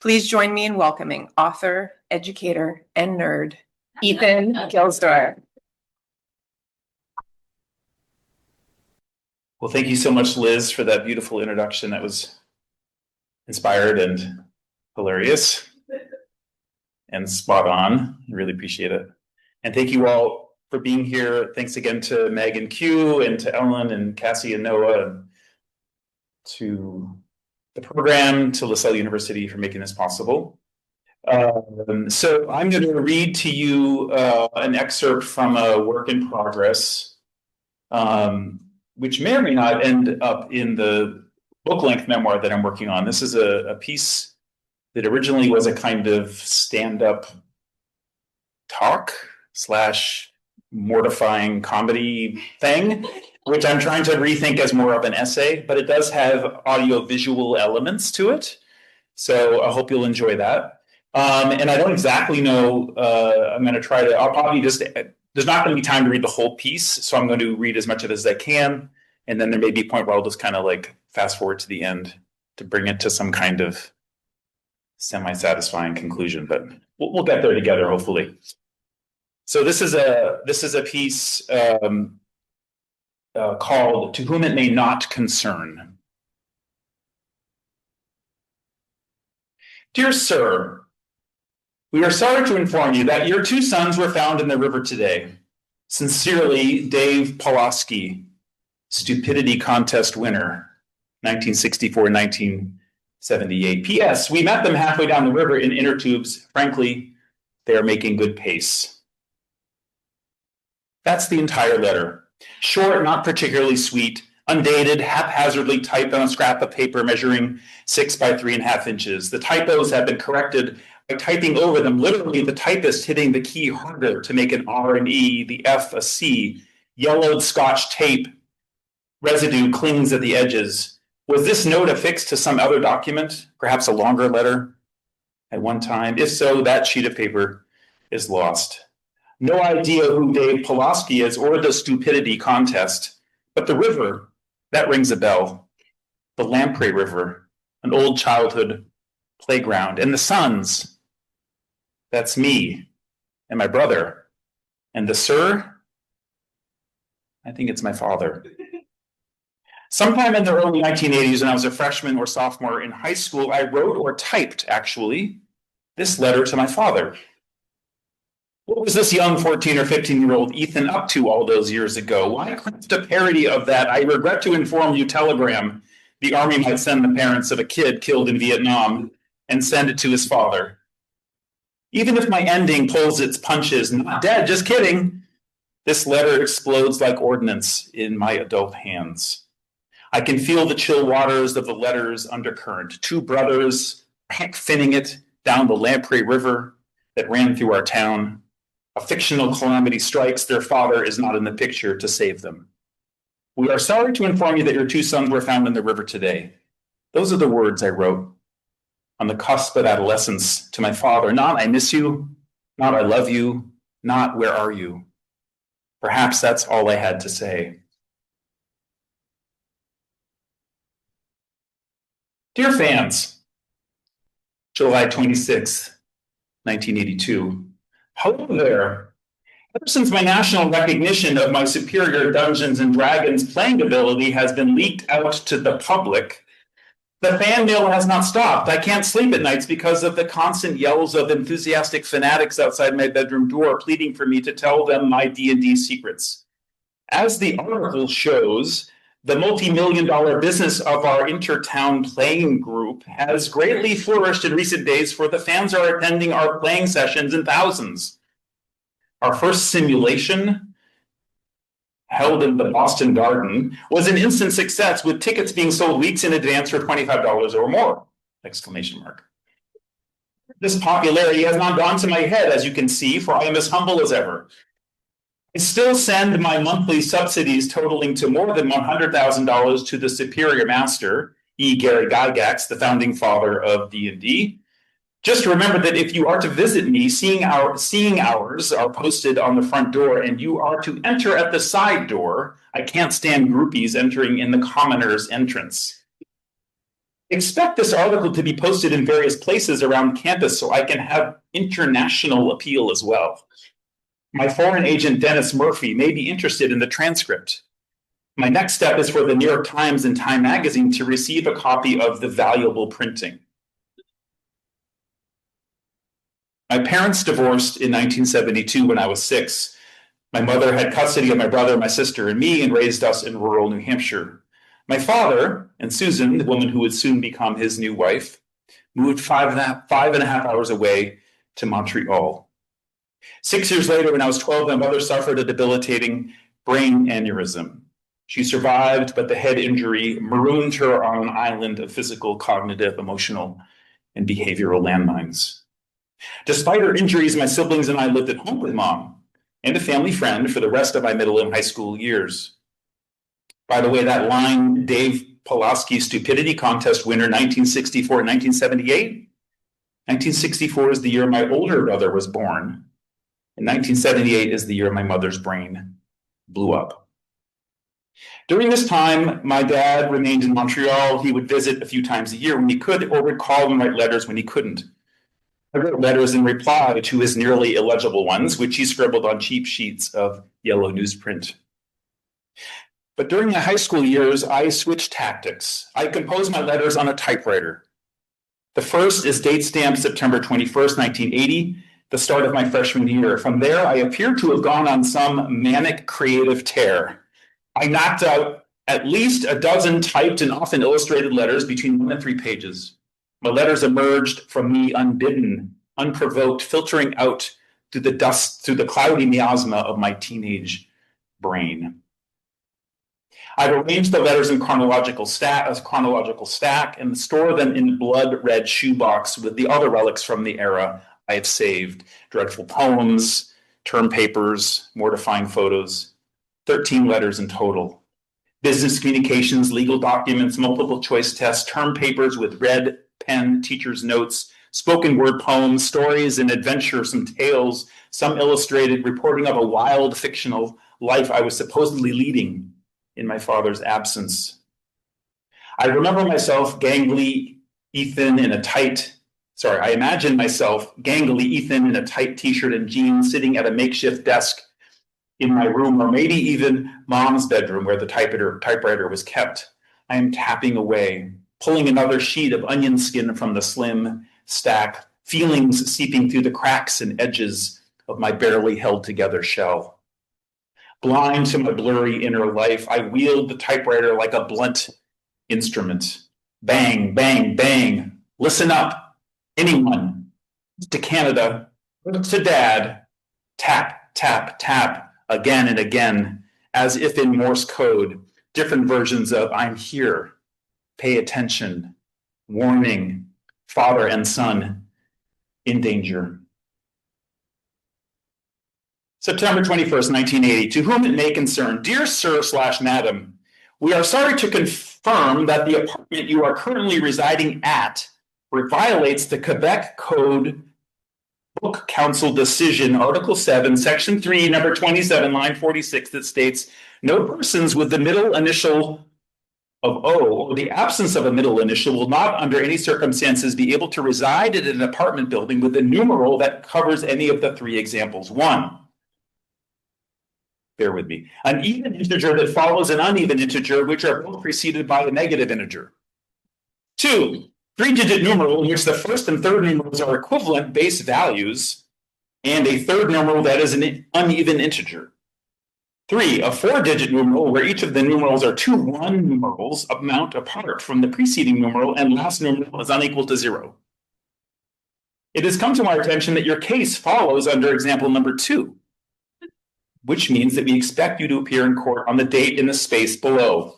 Please join me in welcoming author, educator, and nerd, Ethan Gilsdorf. Well, thank you so much, Liz, for that beautiful introduction. That was inspired and hilarious and spot on. I really appreciate it. And thank you all for being here. Thanks again to Meg and Q, and to Ellen and Cassie and Noah, and to the program, to LaSalle University for making this possible. So I'm going to read to you an excerpt from a work in progress, which may or may not end up in the book-length memoir that I'm working on. This is a piece that originally was a kind of stand-up talk / mortifying comedy thing, which I'm trying to rethink as more of an essay, but it does have audio-visual elements to it. So I hope you'll enjoy that. And I don't exactly know, I'm going to try to, I'll probably just, there's not going to be time to read the whole piece, so I'm going to read as much of it as I can, and then there may be a point where I'll just kind of like fast forward to the end to bring it to some kind of semi-satisfying conclusion, but we'll get there together, hopefully. So this is a piece called "To Whom It May Not Concern." Dear Sir, we are sorry to inform you that your 2 sons were found in the river today. Sincerely, Dave Pulaski, Stupidity Contest winner, 1964-1978. P.S. We met them halfway down the river in inner tubes. Frankly, they are making good pace. That's the entire letter. Short, not particularly sweet, undated, haphazardly typed on a scrap of paper measuring 6 by 3.5 inches. The typos have been corrected by typing over them, literally the typist hitting the key harder to make an R an E, the F a C. Yellowed Scotch tape residue clings at the edges. Was this note affixed to some other document, perhaps a longer letter at one time? If so, that sheet of paper is lost. No idea who Dave Pulaski is or the Stupidity Contest, but the river, that rings a bell. The Lamprey River, an old childhood playground. And the sons, that's me and my brother. And the sir, I think it's my father. Sometime in the early 1980s, when I was a freshman or sophomore in high school, I wrote or typed, actually, this letter to my father. What was this young 14 or 15-year-old Ethan up to all those years ago? Why craft a parody of that "I regret to inform you" telegram the Army might send the parents of a kid killed in Vietnam and send it to his father? Even if my ending pulls its punches, not dead, just kidding, this letter explodes like ordnance in my adult hands. I can feel the chill waters of the letter's undercurrent. 2 brothers, heck finning it down the Lamprey River that ran through our town. A fictional calamity strikes, their father is not in the picture to save them. We are sorry to inform you that your 2 sons were found in the river today. Those are the words I wrote on the cusp of adolescence to my father. Not "I miss you," not "I love you," not "Where are you?" Perhaps that's all I had to say. Dear fans, July 26th, 1982. Hello there. Ever since my national recognition of my superior Dungeons and Dragons playing ability has been leaked out to the public, the fan mail has not stopped. I can't sleep at nights because of the constant yells of enthusiastic fanatics outside my bedroom door pleading for me to tell them my D&D secrets. As the article shows, the multi-million-dollar business of our intertown playing group has greatly flourished in recent days, for the fans are attending our playing sessions in thousands. Our first simulation, held in the Boston Garden, was an instant success, with tickets being sold weeks in advance for $25 or more! Exclamation mark. This popularity has not gone to my head, as you can see, for I am as humble as ever. I still send my monthly subsidies totaling to more than $100,000 to the Superior Master, E. Gary Gygax, the founding father of D&D. Just remember that if you are to visit me, seeing hours are posted on the front door, and you are to enter at the side door. I can't stand groupies entering in the commoner's entrance. Expect this article to be posted in various places around campus so I can have international appeal as well. My foreign agent, Dennis Murphy, may be interested in the transcript. My next step is for the New York Times and Time Magazine to receive a copy of the valuable printing. My parents divorced in 1972 when I was 6. My mother had custody of my brother, my sister, and me, and raised us in rural New Hampshire. My father and Susan, the woman who would soon become his new wife, moved 5.5 hours away to Montreal. 6 years later, when I was 12, my mother suffered a debilitating brain aneurysm. She survived, but the head injury marooned her on an island of physical, cognitive, emotional, and behavioral landmines. Despite her injuries, my siblings and I lived at home with Mom and a family friend for the rest of my middle and high school years. By the way, that line, Dave Pulaski Stupidity Contest winner, 1964 and 1978. 1964 is the year my older brother was born. And 1978 is the year my mother's brain blew up. During this time, my dad remained in Montreal. He would visit a few times a year when he could, or would call and write letters when he couldn't. I wrote letters in reply to his nearly illegible ones, which he scribbled on cheap sheets of yellow newsprint. But during my high school years, I switched tactics. I composed my letters on a typewriter. The first is date stamped September 21st, 1980, the start of my freshman year. From there, I appear to have gone on some manic creative tear. I knocked out at least a dozen typed and often illustrated letters between 1 and 3 pages. My letters emerged from me unbidden, unprovoked, filtering out through the dust, through the cloudy miasma of my teenage brain. I've arranged the letters in chronological stack and store them in blood-red shoebox with the other relics from the era I have saved. Dreadful poems, term papers, mortifying photos, 13 letters in total. Business communications, legal documents, multiple choice tests, term papers with red pen, teacher's notes, spoken word poems, stories and adventuresome tales, some illustrated, reporting of a wild fictional life I was supposedly leading in my father's absence. I remember myself gangly Ethan in a tight, I imagine myself gangly Ethan in a tight t-shirt and jeans sitting at a makeshift desk in my room, or maybe even Mom's bedroom where the typewriter was kept. I am tapping away, pulling another sheet of onion skin from the slim stack, feelings seeping through the cracks and edges of my barely held together shell. Blind to my blurry inner life, I wield the typewriter like a blunt instrument. Bang, bang, bang. Listen up, anyone. To Canada, to Dad. Tap, tap, tap, again and again, as if in Morse code, different versions of I'm here. Pay attention, warning, father and son in danger. September 21st, 1980, to whom it may concern, dear sir/madam, we are sorry to confirm that the apartment you are currently residing at violates the Quebec Code Book Council Decision, Article 7, Section 3, number 27, line 46, that states, no persons with the middle initial of O, or the absence of a middle initial, will not under any circumstances be able to reside in an apartment building with a numeral that covers any of the three examples. 1, bear with me, an even integer that follows an uneven integer, which are both preceded by a negative integer. 2, 3-digit numeral in which the first and third numerals are equivalent base values, and a third numeral that is an uneven integer. 3, a 4-digit numeral where each of the numerals are two 1 numerals amount apart from the preceding numeral and last numeral is unequal to 0. It has come to our attention that your case follows under example number 2, which means that we expect you to appear in court on the date in the space below,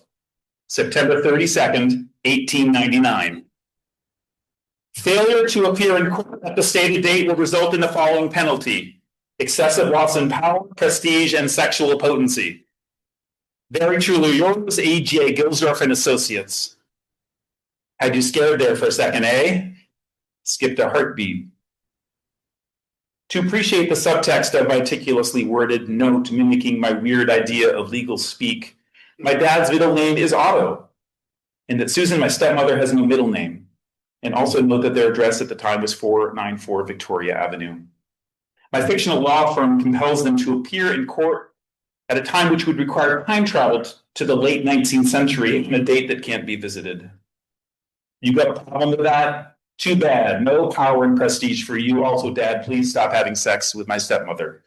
September 32nd, 1899. Failure to appear in court at the stated date will result in the following penalty: excessive loss in power, prestige, and sexual potency. Very truly yours, A.J. Gilsdorf and Associates. Had you scared there for a second, eh? Skipped a heartbeat. To appreciate the subtext of meticulously worded note mimicking my weird idea of legal speak, my dad's middle name is Otto, and that Susan, my stepmother, has no middle name. And also note that their address at the time was 494 Victoria Avenue. My fictional law firm compels them to appear in court at a time which would require time travel to the late 19th century and a date that can't be visited. You got a problem with that? Too bad. No power and prestige for you. Also, Dad, please stop having sex with my stepmother.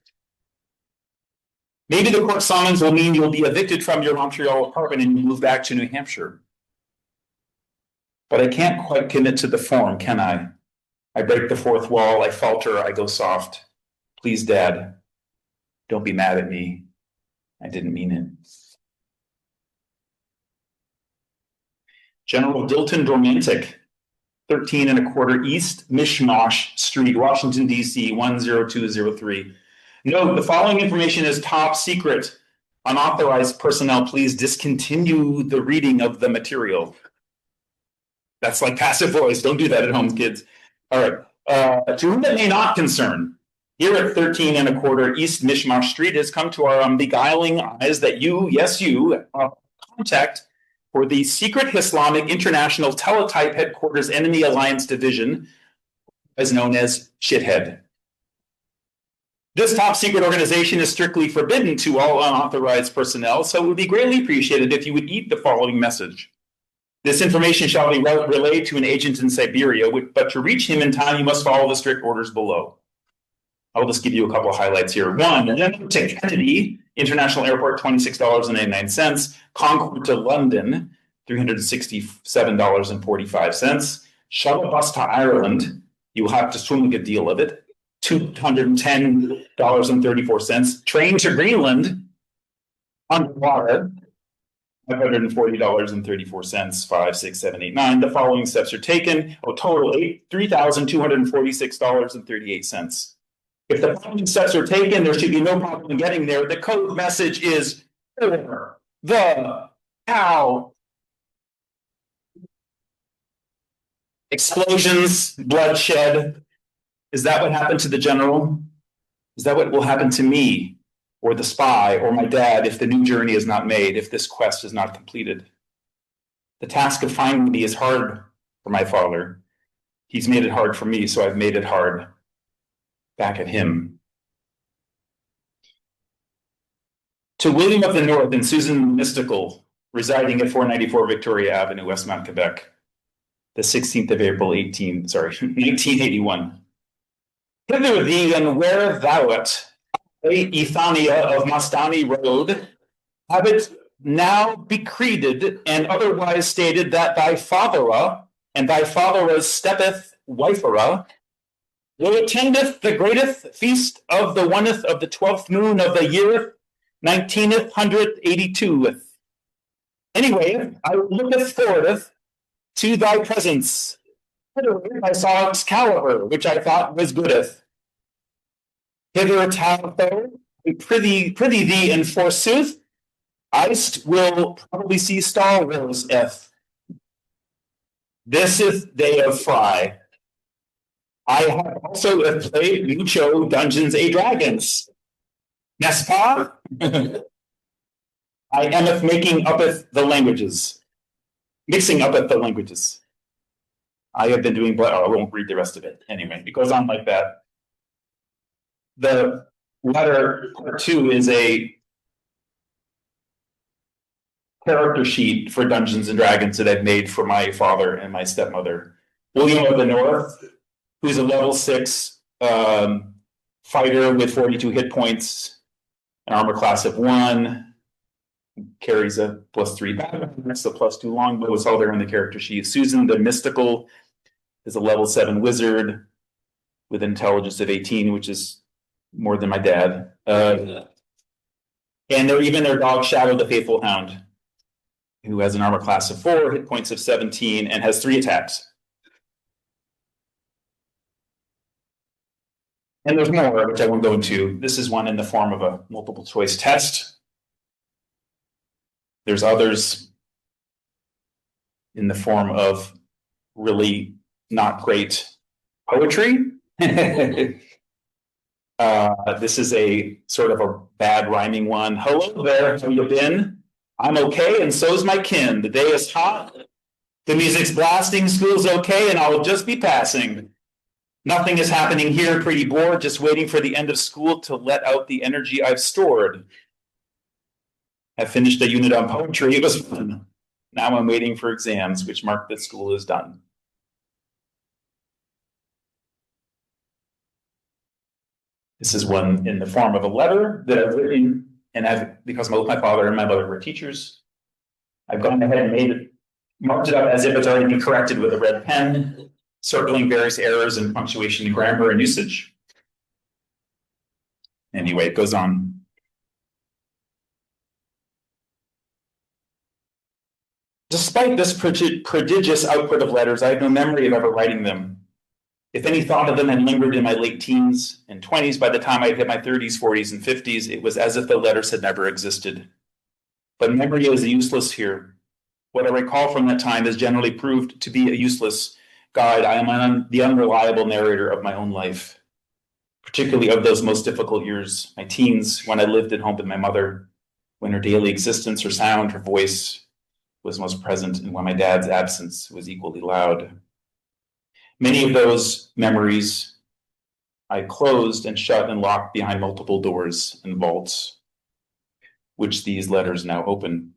Maybe the court summons will mean you'll be evicted from your Montreal apartment and you move back to New Hampshire. But I can't quite commit to the form, can I? I break the fourth wall, I falter, I go soft. Please, Dad, don't be mad at me. I didn't mean it. General Dilton Romantic, 13 1/4 East Mishmash Street, Washington, D.C., 10203. Note, the following information is top secret. Unauthorized personnel, please discontinue the reading of the material. That's like passive voice. Don't do that at home, kids. All right. To whom it may not concern, here at 13 1/4 East Mishmash Street has come to our beguiling eyes that you, yes, you, contact for the Secret Islamic International Teletype Headquarters Enemy Alliance Division, as known as Shithead. This top secret organization is strictly forbidden to all unauthorized personnel, so it would be greatly appreciated if you would eat the following message. This information shall be relayed to an agent in Siberia, but to reach him in time, you must follow the strict orders below. I'll just give you a couple of highlights here. 1, to Kennedy International Airport, $26.99. Concord to London, $367.45. Shuttle bus to Ireland, you will have to swim a good deal of it, $210.34. Train to Greenland, underwater, $540.34, 5, 6, 7, 8, 9. The following steps are taken. A total $3,246.38. If the following steps are taken, there should be no problem in getting there. The code message is for the cow. Explosions, bloodshed. Is that what happened to the general? Is that what will happen to me, or the spy, or my dad if the new journey is not made, if this quest is not completed? The task of finding me is hard for my father. He's made it hard for me, so I've made it hard back at him. To William of the North and Susan Mystical, residing at 494 Victoria Avenue, Westmount, Quebec, the 16th of April, 1981. Hither thee and where thou art, Ethania of Mastani Road, have it now decreed and otherwise stated that thy father and thy father's steppeth wifera will attendeth the greatest feast of the 1th of the 12th moon of the year 1982. Anyway, I looketh forwardeth to thy presence. I saw Excalibur, which I thought was goodeth. Hither, Talbot, prithee thee, and forsooth, Iced will probably see Star Wars F. This is Day of Fry. I have also played mucho Dungeons & Dragons. N'est-ce pas? I am making uppeth the languages. mixing up at the languages. I have been doing, but I won't read the rest of it. Anyway, it goes on like that. The letter part 2 is a character sheet for Dungeons and Dragons that I've made for my father and my stepmother. William of the North, who's a level 6 fighter with 42 hit points, an armor class of 1, carries a +3 battle, that's a +2 longbow. It's all there in the character sheet. Susan the Mystical is a level 7 wizard with intelligence of 18, which is more than my dad. And even their dog Shadow the Faithful Hound, who has an armor class of 4, hit points of 17, and has 3 attacks. And there's more, which I won't go into. This is one in the form of a multiple choice test. There's others in the form of really not great poetry. This is a sort of a bad rhyming one. Hello there, how you been? I'm okay, and so's my kin. The day is hot, the music's blasting, school's okay, and I'll just be passing. Nothing is happening here, pretty bored, just waiting for the end of school to let out the energy I've stored. I finished a unit on poetry, it was fun. Now I'm waiting for exams, which mark that school is done. This is one in the form of a letter that I've written, and because both my father and my mother were teachers, I've gone ahead and marked it up as if it's already been corrected with a red pen, circling various errors in punctuation, grammar, and usage. Anyway, it goes on. Despite this prodigious output of letters, I have no memory of ever writing them. If any thought of them had lingered in my late teens and 20s, by the time I hit my 30s, 40s, and 50s, it was as if the letters had never existed. But memory is useless here. What I recall from that time has generally proved to be a useless guide. I am the unreliable narrator of my own life, particularly of those most difficult years, my teens, when I lived at home with my mother, when her daily existence, her sound, her voice was most present, and when my dad's absence was equally loud. Many of those memories I closed and shut and locked behind multiple doors and vaults, which these letters now open.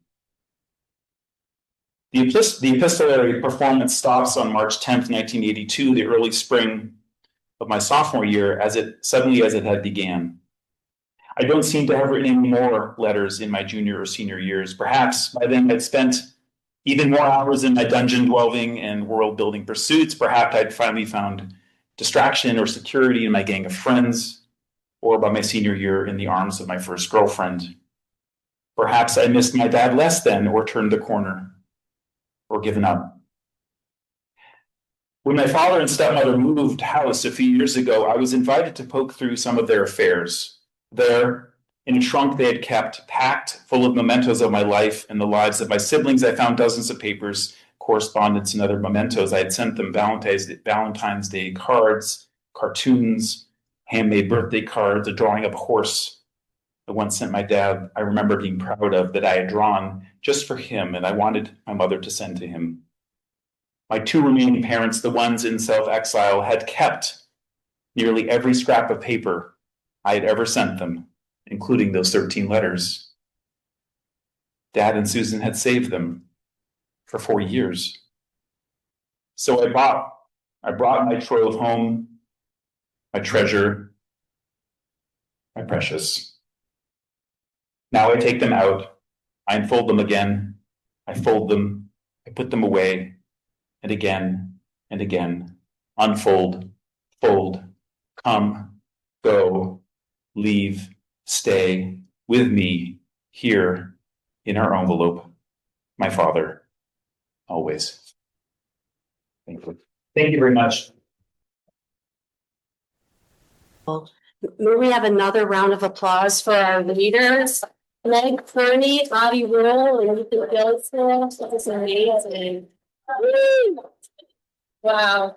The epistolary performance stops on March 10th, 1982, the early spring of my sophomore year, as it had began. I don't seem to have written any more letters in my junior or senior years. Perhaps by then I'd spent even more hours in my dungeon dwelling and world building pursuits. Perhaps I'd finally found distraction or security in my gang of friends, or by my senior year in the arms of my first girlfriend. Perhaps I missed my dad less then, or turned the corner, or given up. When my father and stepmother moved house a few years ago, I was invited to poke through some of their affairs. There, in a trunk they had kept, packed full of mementos of my life and the lives of my siblings, I found dozens of papers, correspondence, and other mementos. I had sent them Valentine's Day cards, cartoons, handmade birthday cards, a drawing of a horse. I once sent my dad, I remember being proud of, that I had drawn just for him, and I wanted my mother to send to him. My 2 remaining parents, the ones in self-exile, had kept nearly every scrap of paper I had ever sent them, including those 13 letters. Dad and Susan had saved them for 4 years. So I brought my trove home, my treasure, my precious. Now I take them out, I unfold them again, I fold them, I put them away, and again, unfold, fold, come, go, leave, stay with me here in our envelope, my father, always. Thank you. Thank you very much. May we have another round of applause for our leaders, Meg Kearney, Avi Rule, and Ethan Gilsdorf. That was amazing. Woo! Wow.